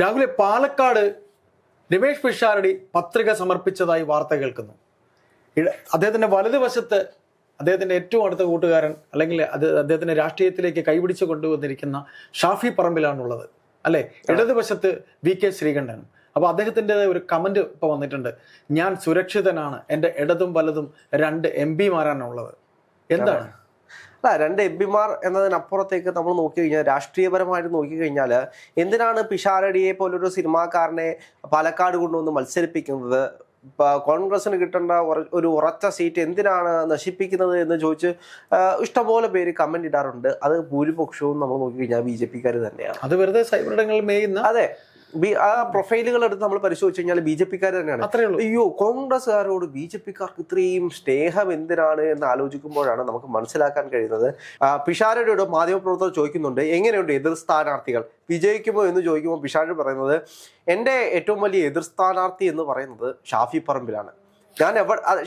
രാവിലെ പാലക്കാട് രമേഷ് പിഷാരടി പത്രിക സമർപ്പിച്ചതായി വാർത്ത കേൾക്കുന്നു. അദ്ദേഹത്തിന്റെ വലതുവശത്ത് അദ്ദേഹത്തിന്റെ ഏറ്റവും അടുത്ത കൂട്ടുകാരൻ അല്ലെങ്കിൽ അദ്ദേഹത്തിന്റെ രാഷ്ട്രീയത്തിലേക്ക് കൈപിടിച്ചു കൊണ്ടുവന്നിരിക്കുന്ന ഷാഫി പറമ്പിലാണുള്ളത് അല്ലെ. ഇടതുവശത്ത് വി കെ ശ്രീകണ്ഠനും. അപ്പൊ അദ്ദേഹത്തിന്റെ ഒരു കമന്റ് ഇപ്പൊ വന്നിട്ടുണ്ട്, ഞാൻ സുരക്ഷിതനാണ്, എന്റെ ഇടതും വലതും 2 MP-മാരാണുള്ളത്. എന്താണ്? അല്ല, 2 MP-മാർ എന്നതിനപ്പുറത്തേക്ക് നമ്മൾ നോക്കിക്കഴിഞ്ഞാൽ രാഷ്ട്രീയപരമായിട്ട് നോക്കിക്കഴിഞ്ഞാൽ എന്തിനാണ് പിഷാരടിയെ പോലൊരു സിനിമാക്കാരനെ പാലക്കാട് കൊണ്ടുവന്ന് മത്സരിപ്പിക്കുന്നത്? കോൺഗ്രസിന് കിട്ടേണ്ട ഒരു ഉറച്ച സീറ്റ് എന്തിനാണ് നശിപ്പിക്കുന്നത് എന്ന് ചോദിച്ച് ഇഷ്ടംപോലെ പേര് കമന്റ് ഇടാറുണ്ട്. അത് ഭൂരിപക്ഷവും നമ്മൾ നോക്കിക്കഴിഞ്ഞാൽ BJP-ക്കാർ തന്നെയാണ്. അത് വെറുതെ സൈബറിടങ്ങളിൽ മേയുന്ന, അതെ, ആ പ്രൊഫൈലുകൾ എടുത്ത് നമ്മൾ പരിശോധിച്ച് കഴിഞ്ഞാൽ BJP-ക്കാർ തന്നെയാണ്. അയ്യോ, കോൺഗ്രസ്സുകാരോട് BJP-ക്കാർക്ക് ഇത്രയും സ്നേഹം എന്തിനാണ് എന്ന് ആലോചിക്കുമ്പോഴാണ് നമുക്ക് മനസ്സിലാക്കാൻ കഴിയുന്നത്. പിഷാരടിയോട് മാധ്യമപ്രവർത്തകർ ചോദിക്കുന്നുണ്ട്, എങ്ങനെയുണ്ട് എതിർ സ്ഥാനാർത്ഥികൾ, വിജയിക്കുമോ എന്ന് ചോദിക്കുമ്പോൾ പിഷാരടി പറയുന്നത്, എൻ്റെ ഏറ്റവും വലിയ എതിർ സ്ഥാനാർത്ഥി എന്ന് പറയുന്നത് ഷാഫി പറമ്പിലാണ്. ഞാൻ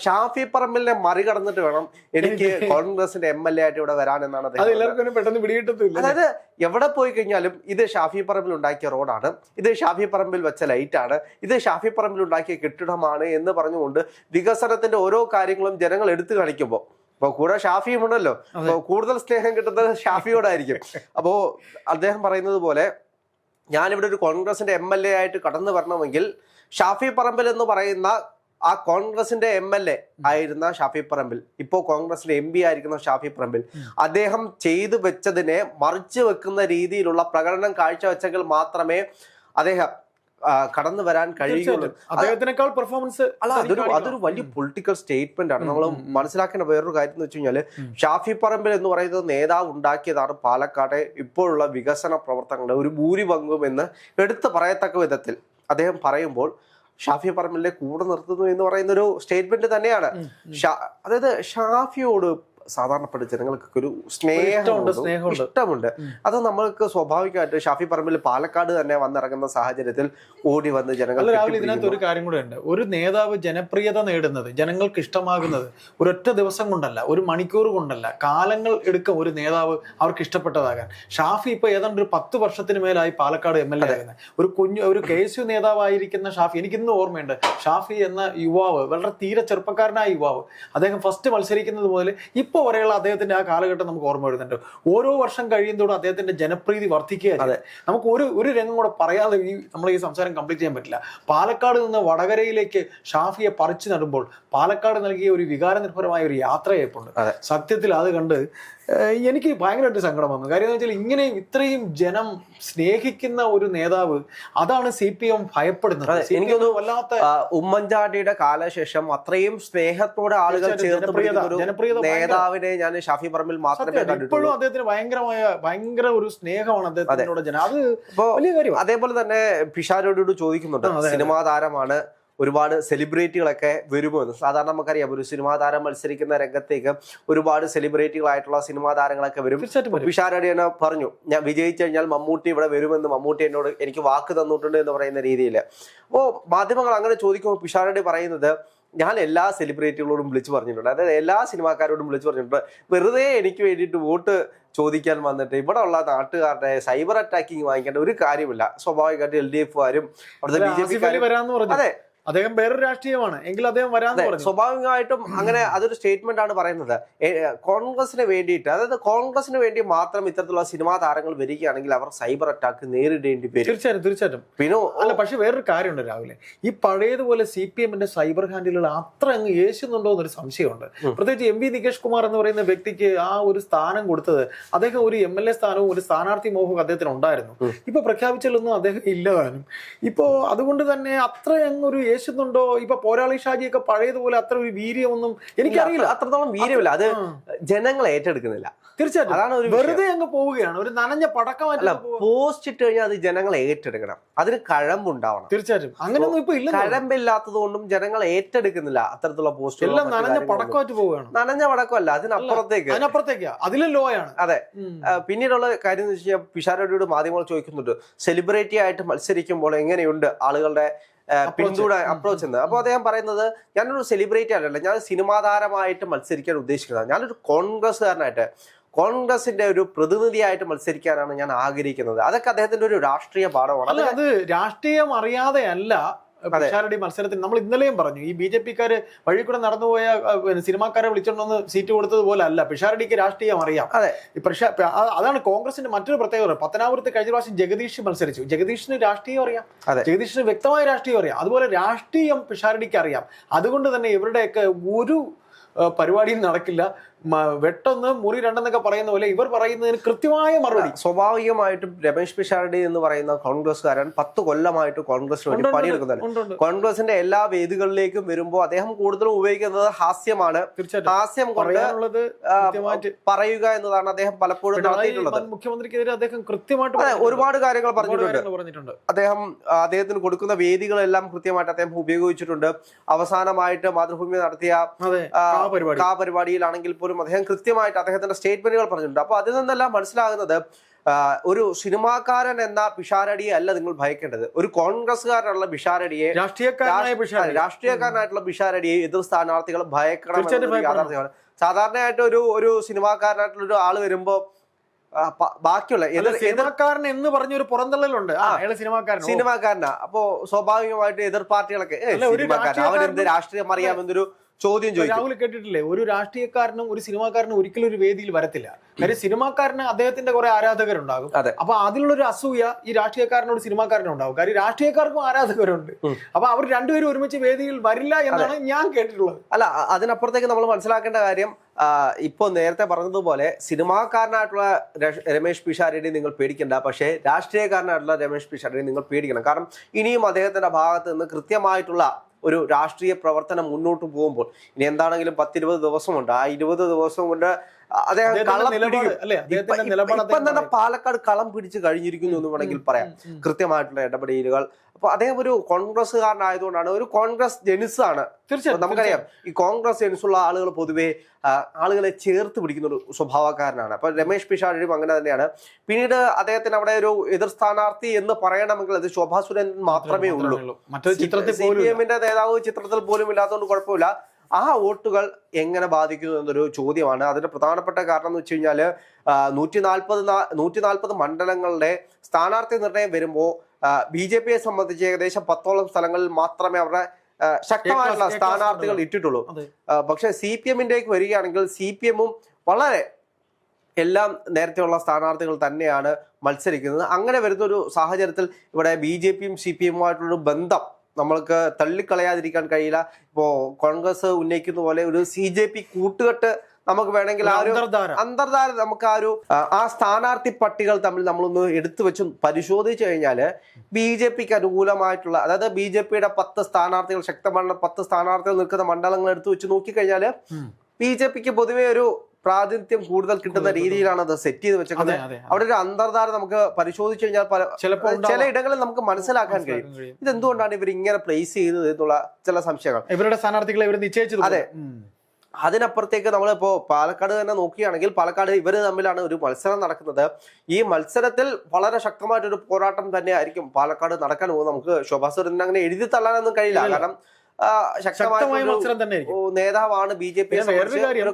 ഷാഫി പറമ്പിലിനെ മറികടന്നിട്ട് വേണം എനിക്ക് കോൺഗ്രസിന്റെ MLA ആയിട്ട് ഇവിടെ വരാൻ എന്നാണ് അതായത് എവിടെ പോയി കഴിഞ്ഞാലും ഇത് ഷാഫി പറമ്പിൽ ഉണ്ടാക്കിയ റോഡാണ്, ഇത് ഷാഫി പറമ്പിൽ വെച്ച ലൈറ്റാണ്, ഇത് ഷാഫി പറമ്പിൽ ഉണ്ടാക്കിയ കെട്ടിടമാണ് എന്ന് പറഞ്ഞുകൊണ്ട് വികസനത്തിന്റെ ഓരോ കാര്യങ്ങളും ജനങ്ങൾ എടുത്തു കാണിക്കുമ്പോൾ അപ്പൊ കൂടെ ഷാഫിയും ഉണ്ടല്ലോ, കൂടുതൽ സ്നേഹം കിട്ടുന്നത് ഷാഫിയോടായിരിക്കും. അപ്പോ അദ്ദേഹം പറയുന്നത് പോലെ ഞാനിവിടെ ഒരു കോൺഗ്രസിന്റെ MLA ആയിട്ട് കടന്നു വരണമെങ്കിൽ ഷാഫി പറമ്പിൽ എന്ന് പറയുന്ന ആ കോൺഗ്രസിന്റെ MLA ആയിരുന്ന ഷാഫി പറമ്പിൽ, ഇപ്പോ കോൺഗ്രസിന്റെ MP ആയിരിക്കുന്ന ഷാഫി പറമ്പിൽ, അദ്ദേഹം ചെയ്തു വെച്ചതിനെ മറിച്ചു വെക്കുന്ന രീതിയിലുള്ള പ്രകടനം കാഴ്ചവെച്ചെങ്കിൽ മാത്രമേ അദ്ദേഹം കടന്നു വരാൻ കഴിയുള്ളൂ. അദ്ദേഹത്തിനേക്കാൾ പെർഫോമൻസ് അല്ല, അതൊരു വലിയ പൊളിറ്റിക്കൽ സ്റ്റേറ്റ്മെന്റ് ആണ്. നമ്മൾ മനസ്സിലാക്കേണ്ട വേറൊരു കാര്യം എന്ന് വെച്ച് കഴിഞ്ഞാൽ ഷാഫി പറമ്പിൽ എന്ന് പറയുന്നത് നേതാവ് ഉണ്ടാക്കിയതാണ് പാലക്കാട്ടെ ഇപ്പോഴുള്ള വികസന പ്രവർത്തനങ്ങളുടെ ഒരു ഭൂരിപങ്കും എന്ന് എടുത്തു പറയത്തക്ക വിധത്തിൽ അദ്ദേഹം പറയുമ്പോൾ ഷാഫി പറമ്പിലിനെ കൂടെ നിർത്തുന്നു എന്ന് പറയുന്ന ഒരു സ്റ്റേറ്റ്മെന്റ് തന്നെയാണ്. അതായത് ഷാഫിയോട് സാധാരണപ്പെട്ട ജനങ്ങൾക്കൊക്കെ ഒരു സ്നേഹമുണ്ട്, ഇഷ്ടമുണ്ട്. അത് നമ്മൾക്ക് സ്വാഭാവികമായിട്ട് ഷാഫി പറമ്പിൽ പാലക്കാട് തന്നെ വന്നിറങ്ങുന്ന സാഹചര്യത്തിൽ ഓടി വന്ന് ജനങ്ങൾ. ഇതിനകത്ത് ഒരു കാര്യം കൂടെ ഉണ്ട്. ഒരു നേതാവ് ജനപ്രിയത നേടുന്നത്, ജനങ്ങൾക്ക് ഇഷ്ടമാകുന്നത് ഒരൊറ്റ ദിവസം കൊണ്ടല്ല, ഒരു മണിക്കൂർ കൊണ്ടല്ല, കാലങ്ങൾ എടുക്കും ഒരു നേതാവ് അവർക്ക് ഇഷ്ടപ്പെട്ടതാകാൻ. ഷാഫി ഇപ്പൊ ഏതാണ്ട് ഒരു 10 വർഷത്തിന് മേലായി പാലക്കാട് MLA ആകുന്നത്. ഒരു KSU നേതാവായിരിക്കുന്ന ഷാഫി, എനിക്കിന്ന് ഓർമ്മയുണ്ട്, ഷാഫി എന്ന യുവാവ്, വളരെ തീരെ ചെറുപ്പക്കാരനായ യുവാവ്, അദ്ദേഹം ഫസ്റ്റ് മത്സരിക്കുന്നത് മുതൽ ഇപ്പൊ വരെയുള്ള അദ്ദേഹത്തിന്റെ ആ കാലഘട്ടം നമുക്ക് ഓർമ്മ വരുന്നുണ്ട്. ഓരോ വർഷം കഴിയുന്നതോടെ അദ്ദേഹത്തിന്റെ ജനപ്രീതി വർദ്ധിക്കുകയാണ്. നമുക്ക് ഒരു രംഗം കൂടെ പറയാതെ നമ്മൾ ഈ സംസാരം കംപ്ലീറ്റ് ചെയ്യാൻ പറ്റില്ല. പാലക്കാട് നിന്ന് വടകരയിലേക്ക് ഷാഫിയെ പറിച്ചു നടുമ്പോൾ പാലക്കാട് നൽകിയ ഒരു വികാരനിർഭരമായ ഒരു യാത്രയായിട്ടുണ്ട്. സത്യത്തിൽ അത് കണ്ട് എനിക്ക് ഭയങ്കരമായിട്ട് സങ്കടം വന്നു. കാര്യം എന്ന് വെച്ചാൽ ഇത്രയും ജനം സ്നേഹിക്കുന്ന ഒരു നേതാവ്, അതാണ് CPM ഭയപ്പെടുന്നത്. എനിക്കൊന്ന് വല്ലാത്ത ഉമ്മൻചാണ്ടിയുടെ കാലശേഷം അത്രയും സ്നേഹത്തോടെ ആളുകൾ ചേർത്ത് നേതാവിനെ ഞാൻ ഷാഫി പറമ്പിൽ മാത്രമേ കണ്ടിട്ടുള്ളൂ. ഇപ്പോഴും അദ്ദേഹത്തിന് ഭയങ്കര ഒരു സ്നേഹമാണ് അദ്ദേഹത്തിനോട് ജനം. അത് വലിയ കാര്യം. അതേപോലെ തന്നെ പിഷാരടിയോട് ചോദിക്കുന്നുണ്ട്, സിനിമാ താരമാണ്, ഒരുപാട് സെലിബ്രിറ്റികളൊക്കെ വരുമോ എന്ന്. സാധാരണ നമുക്കറിയാം, ഒരു സിനിമാ താരം മത്സരിക്കുന്ന രംഗത്തേക്ക് ഒരുപാട് സെലിബ്രിറ്റികളായിട്ടുള്ള സിനിമാ താരങ്ങളൊക്കെ വരും. പിഷാരടി തന്നെ പറഞ്ഞു, ഞാൻ വിജയിച്ചു കഴിഞ്ഞാൽ മമ്മൂട്ടി ഇവിടെ വരുമെന്ന് മമ്മൂട്ടി എന്നോട് എനിക്ക് വാക്ക് തന്നിട്ടുണ്ട് എന്ന് പറയുന്ന രീതിയിൽ. അപ്പോൾ മാധ്യമങ്ങൾ അങ്ങനെ ചോദിക്കുമ്പോൾ പിഷാരടി പറയുന്നത്, ഞാൻ എല്ലാ സെലിബ്രിറ്റികളോടും വിളിച്ചു പറഞ്ഞിട്ടുണ്ട്, അതായത് എല്ലാ സിനിമാക്കാരോടും വിളിച്ചു പറഞ്ഞിട്ടുണ്ട്, വെറുതെ എനിക്ക് വേണ്ടിയിട്ട് വോട്ട് ചോദിക്കാൻ വന്നിട്ട് ഇവിടെ ഉള്ള നാട്ടുകാരുടെ സൈബർ അറ്റാക്കിങ് വാങ്ങിക്കേണ്ട ഒരു കാര്യമില്ല. സ്വാഭാവികമായിട്ട് LDF-കാരും അവിടുത്തെ BJP-കാരും, അതെ, അദ്ദേഹം വേറൊരു രാഷ്ട്രീയമാണ് എങ്കിൽ അദ്ദേഹം വരാതെ സ്വാഭാവികമായിട്ടും അങ്ങനെ അതൊരു സ്റ്റേറ്റ്മെന്റ് ആണ് പറയുന്നത്. കോൺഗ്രസിന് വേണ്ടിയിട്ട്, അതായത് കോൺഗ്രസിന് വേണ്ടി മാത്രം ഇത്തരത്തിലുള്ള സിനിമാ താരങ്ങൾ വരികയാണെങ്കിൽ അവർ സൈബർ അറ്റാക്ക് നേരിടേണ്ടി വരും. തീർച്ചയായിട്ടും. പിന്നെ അല്ല, പക്ഷെ വേറൊരു കാര്യമുണ്ട് രാവിലെ, ഈ പഴയതുപോലെ CPM-ന്റെ സൈബർ ഹാൻഡിലുകൾ അത്ര അങ്ങ് യേശുന്നുണ്ടോ എന്നൊരു സംശയമുണ്ട്. പ്രത്യേകിച്ച് MV നികേഷ് കുമാർ എന്ന് പറയുന്ന വ്യക്തിക്ക് ആ ഒരു സ്ഥാനം കൊടുത്തത്, അദ്ദേഹം ഒരു MLA സ്ഥാനവും ഒരു സ്ഥാനാർത്ഥി മോഹവും അദ്ദേഹത്തിന് ഉണ്ടായിരുന്നു. ഇപ്പൊ പ്രഖ്യാപിച്ചാലൊന്നും അദ്ദേഹം ഇല്ലതാനും. ഇപ്പോ അതുകൊണ്ട് തന്നെ അത്ര അങ്ങൊരു ുന്നുണ്ടോ? ഇപ്പൊ പോരാളി ഷാജിയൊക്കെ പഴയതുപോലെ അത്ര ഒരു വീര്യമൊന്നും എനിക്കറിയില്ല. അത്രത്തോളം വീര്യമില്ല, അത് ജനങ്ങൾ ഏറ്റെടുക്കുന്നില്ല. തീർച്ചയായിട്ടും അതാണ് ഒരു വെറുതെ അങ്ങ് പോവുകയാണ്, ഒരു നനഞ്ഞ പടക്കമല്ല. പോസ്റ്റ് ഇട്ട് കഴിഞ്ഞാൽ അത് ജനങ്ങൾ ഏറ്റെടുക്കണം, അതിന് കഴമ്പുണ്ടാവണം. തീർച്ചയായിട്ടും അങ്ങനെയൊന്നും ഇപ്പൊ ഇല്ല. കഴമ്പില്ലാത്തത് കൊണ്ടും ജനങ്ങൾ ഏറ്റെടുക്കുന്നില്ല അത്തരത്തിലുള്ള പോസ്റ്റ്. എല്ലാം നനഞ്ഞ പടക്കമായിട്ട് പോവുകയാണ്. നനഞ്ഞ പടക്കമല്ല, അതിനപ്പുറത്തേക്ക് അതിലും ലോ ആണ്. അതെ. പിന്നീടുള്ള കാര്യം എന്ന് വെച്ച് കഴിഞ്ഞാൽ പിഷാരടിയോട് മാധ്യമങ്ങൾ ചോദിക്കുന്നുണ്ട്, സെലിബ്രിറ്റി ആയിട്ട് മത്സരിക്കുമ്പോൾ എങ്ങനെയുണ്ട് ആളുകളുടെ പിന്തുണ, അപ്രോച്ച് എന്ന്. അപ്പോൾ അദ്ദേഹം പറയുന്നത്, ഞാനൊരു സെലിബ്രിറ്റി അല്ലല്ല, ഞാൻ സിനിമാ താരമായിട്ട് മത്സരിക്കാൻ ഉദ്ദേശിക്കുന്നത്, ഞാനൊരു കോൺഗ്രസ്സുകാരനായിട്ട് കോൺഗ്രസിന്റെ ഒരു പ്രതിനിധിയായിട്ട് മത്സരിക്കാനാണ് ഞാൻ ആഗ്രഹിക്കുന്നത്. അതൊക്കെ അദ്ദേഹത്തിന്റെ ഒരു രാഷ്ട്രീയ പാഠമാണ്. അത് രാഷ്ട്രീയം അറിയാതെയല്ല പിഷാരടി മത്സരത്തിൽ. നമ്മൾ ഇന്നലെയും പറഞ്ഞു, ഈ BJP-ക്കാര് വഴി കൂടെ നടന്നുപോയ സിനിമാക്കാരെ വിളിച്ചോണ്ടൊന്ന് സീറ്റ് കൊടുത്തതുപോലെ അല്ല, പിഷാരടിക്ക് രാഷ്ട്രീയം അറിയാം. അതാണ് കോൺഗ്രസിന്റെ മറ്റൊരു പ്രത്യേകത. പത്തനാപുരത്ത് കഴിഞ്ഞ പ്രാവശ്യം ജഗദീഷ് മത്സരിച്ചു. ജഗദീഷിന് രാഷ്ട്രീയം അറിയാം, ജഗദീഷിന് വ്യക്തമായ രാഷ്ട്രീയം അറിയാം. അതുപോലെ രാഷ്ട്രീയം പിഷാരടിക്ക് അറിയാം. അതുകൊണ്ട് തന്നെ ഇവരുടെയൊക്കെ ഒരു പരിപാടിയും നടക്കില്ല. വെട്ടൊന്ന് മുറി രണ്ടെന്നൊക്കെ പറയുന്ന പോലെ ഇവർ പറയുന്നതിന് കൃത്യമായ മറുപടി. സ്വാഭാവികമായിട്ടും രമേശ് പിഷാരടി എന്ന് പറയുന്ന കോൺഗ്രസ്സുകാരൻ 10 കൊല്ലമായിട്ട് കോൺഗ്രസിന് വേണ്ടി പണിയെടുക്കുന്നുണ്ട്. കോൺഗ്രസിന്റെ എല്ലാ വേദികളിലേക്കും വരുമ്പോൾ അദ്ദേഹം കൂടുതലും ഉപയോഗിക്കുന്നത് ഹാസ്യമാണ്. ഹാസ്യം കൊണ്ട് പറയുക എന്നതാണ് അദ്ദേഹം പലപ്പോഴും നടത്തിയിട്ടുള്ളത്. മുഖ്യമന്ത്രിക്കെതിരെ അദ്ദേഹം കൃത്യമായിട്ട് ഒരുപാട് കാര്യങ്ങൾ പറഞ്ഞിട്ടുണ്ട്. അദ്ദേഹത്തിന് കൊടുക്കുന്ന വേദികളെല്ലാം കൃത്യമായിട്ട് അദ്ദേഹം ഉപയോഗിച്ചിട്ടുണ്ട്. അവസാനമായിട്ട് മാതൃഭൂമി നടത്തിയ പരിപാടിയിലാണെങ്കിൽ പോലും അദ്ദേഹം കൃത്യമായിട്ട് അദ്ദേഹത്തിന്റെ സ്റ്റേറ്റ്മെന്റുകൾ പറഞ്ഞിട്ടുണ്ട്. അപ്പൊ അതിൽ നിന്നെല്ലാം മനസ്സിലാകുന്നത് ഒരു സിനിമാക്കാരൻ എന്ന പിഷാരടിയെ അല്ല നിങ്ങൾ ഭയക്കേണ്ടത്. ഒരു കോൺഗ്രസ്സുകാരനുള്ള പിഷാരടിയെ, രാഷ്ട്രീയക്കാരനായിട്ടുള്ള പിഷാരടിയെ എതിർ സ്ഥാനാർത്ഥികൾ ഭയക്കണം യാഥാർത്ഥ്യമാണ്. സാധാരണയായിട്ട് ഒരു സിനിമാക്കാരനായിട്ടുള്ള ഒരു ആള് വരുമ്പോ ബാക്കിയുള്ള സിനിമാക്കാരൻ എന്ന് പറഞ്ഞൊരു പുറന്തള്ളലുണ്ട്. സിനിമാക്കാരനാ. അപ്പോ സ്വാഭാവികമായിട്ട് എതിർ പാർട്ടികളൊക്കെ അവരെന്ത് രാഷ്ട്രീയം അറിയാമെന്നൊരു ചോദ്യം ചോദിക്കും. രാഹുൽ കേട്ടിട്ടില്ലേ, ഒരു രാഷ്ട്രീയക്കാരനും ഒരു സിനിമാക്കാരനും ഒരിക്കലും ഒരു വേദിയിൽ വരത്തില്ല. കാര്യം സിനിമാക്കാരന് അദ്ദേഹത്തിന്റെ കുറെ ആരാധകരുണ്ടാകും. അപ്പൊ അതിലുള്ളൊരു അസൂയ ഈ രാഷ്ട്രീയക്കാരനോട് സിനിമാക്കാരനും ഉണ്ടാവും. കാര്യം രാഷ്ട്രീയക്കാർക്കും ആരാധകരുണ്ട്. അപ്പൊ അവർ രണ്ടുപേരും ഒരുമിച്ച് വേദിയിൽ വരില്ല എന്നാണ് ഞാൻ കേട്ടിട്ടുള്ളത്. അല്ല, അതിനപ്പുറത്തേക്ക് നമ്മൾ മനസ്സിലാക്കേണ്ട കാര്യം, ഇപ്പൊ നേരത്തെ പറഞ്ഞതുപോലെ സിനിമാക്കാരനായിട്ടുള്ള രമേശ് പിഷാരടി നിങ്ങൾ പേടിക്കണ്ട, പക്ഷേ രാഷ്ട്രീയക്കാരനായിട്ടുള്ള രമേശ് പിഷാരടി നിങ്ങൾ പേടിക്കണം. കാരണം ഇനിയും അദ്ദേഹത്തിന്റെ ഭാഗത്ത് നിന്ന് കൃത്യമായിട്ടുള്ള ഒരു രാഷ്ട്രീയ പ്രവർത്തനം മുന്നോട്ട് പോകുമ്പോൾ ഇനി എന്താണെങ്കിലും 10-20 ദിവസമുണ്ട്. ആ 20 ദിവസം കൊണ്ട് അദ്ദേഹം ഇപ്പം തന്നെ പാലക്കാട് കളം പിടിച്ച് കഴിഞ്ഞിരിക്കുന്നു എന്ന് വേണമെങ്കിൽ പറയാം. കൃത്യമായിട്ടുള്ള ഇടപെടലുകൾ. അപ്പൊ അദ്ദേഹം ഒരു കോൺഗ്രസ്സുകാരനായതുകൊണ്ടാണ്, ഒരു കോൺഗ്രസ് ജെനിസാണ്. തീർച്ചയായും നമുക്കറിയാം, ഈ കോൺഗ്രസ് ജെനിസുള്ള ആളുകൾ പൊതുവെ ആളുകളെ ചേർത്ത് പിടിക്കുന്ന ഒരു സ്വഭാവക്കാരനാണ്. അപ്പൊ രമേശ് പിഷാരടിയും അങ്ങനെ തന്നെയാണ്. പിന്നീട് അദ്ദേഹത്തിന് അവിടെ ഒരു എതിർ സ്ഥാനാർത്ഥി എന്ന് പറയണമെങ്കിൽ അത് ശോഭാ സുരേന്ദ്രൻ മാത്രമേ ഉള്ളൂ. CPM-ന്റെ നേതാവ് ചിത്രത്തിൽ പോലും ഇല്ലാത്തതുകൊണ്ട് കുഴപ്പമില്ല. ആ വോട്ടുകൾ എങ്ങനെ ബാധിക്കുന്നു എന്നൊരു ചോദ്യമാണ്. അതിന്റെ പ്രധാനപ്പെട്ട കാരണം എന്ന് വെച്ച് കഴിഞ്ഞാല് 140 മണ്ഡലങ്ങളുടെ സ്ഥാനാർത്ഥി നിർണയം വരുമ്പോൾ BJP-യെ സംബന്ധിച്ച് ഏകദേശം 10ഓളം സ്ഥലങ്ങളിൽ മാത്രമേ അവരുടെ ശക്തമായിട്ടുള്ള സ്ഥാനാർത്ഥികൾ ഇട്ടിട്ടുള്ളൂ. പക്ഷെ CPM-ലേക്ക് വരികയാണെങ്കിൽ CPM-ഉം വളരെ എല്ലാം നേരത്തെയുള്ള സ്ഥാനാർത്ഥികൾ തന്നെയാണ് മത്സരിക്കുന്നത്. അങ്ങനെ വരുന്ന ഒരു സാഹചര്യത്തിൽ ഇവിടെ BJP-യും CPM-ഉമായിട്ടുള്ളൊരു ബന്ധം നമ്മൾക്ക് തള്ളിക്കളയാതിരിക്കാൻ കഴിയില്ല. ഇപ്പോ കോൺഗ്രസ് ഉന്നയിക്കുന്ന പോലെ ഒരു CJP കൂട്ടുകെട്ട് നമുക്ക് വേണമെങ്കിൽ ആ ഒരു അന്തർധാര നമുക്ക് ആ സ്ഥാനാർത്ഥി പട്ടികൾ തമ്മിൽ നമ്മളൊന്ന് എടുത്തു വെച്ച് പരിശോധിച്ചു കഴിഞ്ഞാല് BJP-ക്ക് അനുകൂലമായിട്ടുള്ള, അതായത് BJP-യുടെ 10 സ്ഥാനാർത്ഥികൾ, ശക്തമായ 10 സ്ഥാനാർത്ഥികൾ നിൽക്കുന്ന മണ്ഡലങ്ങൾ എടുത്തു വെച്ച് നോക്കിക്കഴിഞ്ഞാല് BJP-ക്ക് പൊതുവെ ഒരു പ്രാതിനിധ്യം കൂടുതൽ കിട്ടുന്ന രീതിയിലാണ് അത് സെറ്റ് ചെയ്ത് വെച്ചേക്കുന്നത്. അവിടെ ഒരു അന്തർധാര നമുക്ക് പരിശോധിച്ചു കഴിഞ്ഞാൽ ചില ഇടങ്ങളിൽ നമുക്ക് മനസ്സിലാക്കാൻ കഴിയും ഇതെന്തുകൊണ്ടാണ് ഇവർ ഇങ്ങനെ പ്ലേസ് ചെയ്തത് എന്നുള്ള ചില സംശയങ്ങൾ. ഇവരുടെ സ്ഥാനാർത്ഥികളെ ഇവർ നിശ്ചയിച്ചത്. അതെ. അതിനപ്പുറത്തേക്ക് നമ്മളിപ്പോ പാലക്കാട് തന്നെ നോക്കുകയാണെങ്കിൽ പാലക്കാട് ഇവര് തമ്മിലാണ് ഒരു മത്സരം നടക്കുന്നത്. ഈ മത്സരത്തിൽ വളരെ ശക്തമായിട്ടൊരു പോരാട്ടം തന്നെ ആയിരിക്കും പാലക്കാട് നടക്കാൻ പോകുന്നത്. നമുക്ക് ശോഭാ സുരേന്ദ്രൻ അങ്ങനെ എഴുതി തള്ളാനൊന്നും കഴിയില്ല. കാരണം ശക്തമായ മത്സരം തന്നെ നേതാവാണ് BJP.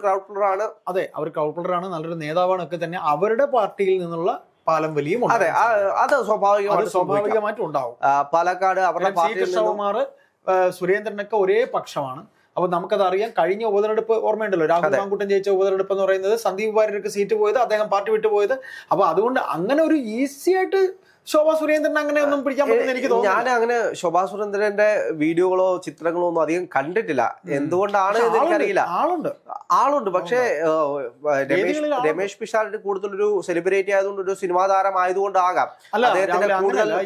ക്രൗഡ് പുള്ളറാണ്. അതെ, അവർ ക്രൗഡ് പുള്ളറാണ്, നല്ലൊരു നേതാവാണ് ഒക്കെ തന്നെ. അവരുടെ പാർട്ടിയിൽ നിന്നുള്ള പാലം വലിയും. അതെ, അത് സ്വാഭാവികമായിട്ടും ഉണ്ടാവും. പാലക്കാട് അവരുടെ കൃഷ്ണകുമാർ, സുരേന്ദ്രനൊക്കെ ഒരേ പക്ഷമാണ്. അപ്പൊ നമുക്കത് അറിയാം. കഴിഞ്ഞ ഉപതെരഞ്ഞെടുപ്പ് ഓർമ്മയുണ്ടല്ലോ, രാഹുൽ മാങ്കൂട്ടൻ ജയിച്ച ഉപതെരഞ്ഞെടുപ്പ് എന്ന് പറയുന്നത് സന്ദീപ് വാര്യർക്ക് സീറ്റ് പോയത്, അദ്ദേഹം പാർട്ടി വിട്ടുപോയത്. അപ്പൊ അതുകൊണ്ട് അങ്ങനെ ഒരു ഈസി ആയിട്ട് ശോഭാ സുരേന്ദ്രൻ അങ്ങനെ ഒന്നും പിടിക്കാൻ പറ്റുന്ന എനിക്ക് തോന്നുന്നു. ഞാൻ അങ്ങനെ ശോഭാ സുരേന്ദ്രന്റെ വീഡിയോകളോ ചിത്രങ്ങളോ ഒന്നും അധികം കണ്ടിട്ടില്ല. എന്തുകൊണ്ടാണ് എന്ന് എനിക്കറിയില്ല. ആളുണ്ട് പക്ഷേ രമേശ് പിഷാരടി കൂടുതലൊരു സെലിബ്രിറ്റി ആയതുകൊണ്ട്, ഒരു സിനിമാ താരം ആയതുകൊണ്ടാകാം.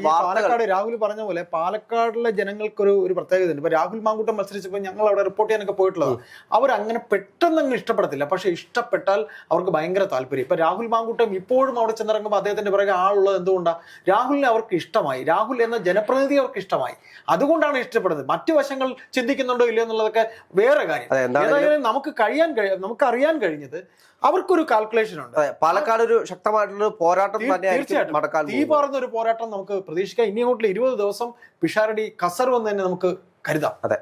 പാലക്കാട് രാഹുൽ പറഞ്ഞ പോലെ പാലക്കാടിലെ ജനങ്ങൾക്കൊരു പ്രത്യേകത ഉണ്ട്. ഇപ്പൊ രാഹുൽ മാങ്കൂട്ടം മത്സരിച്ചപ്പോൾ ഞങ്ങൾ അവിടെ റിപ്പോർട്ട് ചെയ്യാനൊക്കെ പോയിട്ടുള്ളത്, അവരങ്ങനെ പെട്ടെന്ന് അങ്ങ് ഇഷ്ടപ്പെടത്തില്ല. പക്ഷെ ഇഷ്ടപ്പെട്ടാൽ അവർക്ക് ഭയങ്കര താല്പര്യം. ഇപ്പൊ രാഹുൽ മാങ്കൂട്ടം ഇപ്പോഴും അവിടെ ചെന്നിറങ്ങുമ്പോൾ അദ്ദേഹത്തിന്റെ പിറകെ ആളുള്ളത് എന്തുകൊണ്ടാണ്? രാഹുലിനെ അവർക്ക് ഇഷ്ടമായി, രാഹുൽ എന്ന ജനപ്രതിനിധി അവർക്ക് ഇഷ്ടമായി, അതുകൊണ്ടാണ് ഇഷ്ടപ്പെടുന്നത്. മറ്റു വശങ്ങൾ ചിന്തിക്കുന്നുണ്ടോ ഇല്ലയോ എന്നുള്ളതൊക്കെ വേറെ കാര്യം. ഏതായാലും നമുക്കറിയാൻ കഴിഞ്ഞത് അവർക്കൊരു കാൽക്കുലേഷൻ ഉണ്ട്. പാലക്കാട് ഒരു ശക്തമായിട്ടുള്ള പോരാട്ടം തീ പാർന്ന ഒരു പോരാട്ടം നമുക്ക് പ്രതീക്ഷിക്കാം. ഇനി അങ്ങോട്ടുള്ള 20 ദിവസം പിഷാരടി കസർവെന്ന് തന്നെ നമുക്ക് കരുതാം. അതെ.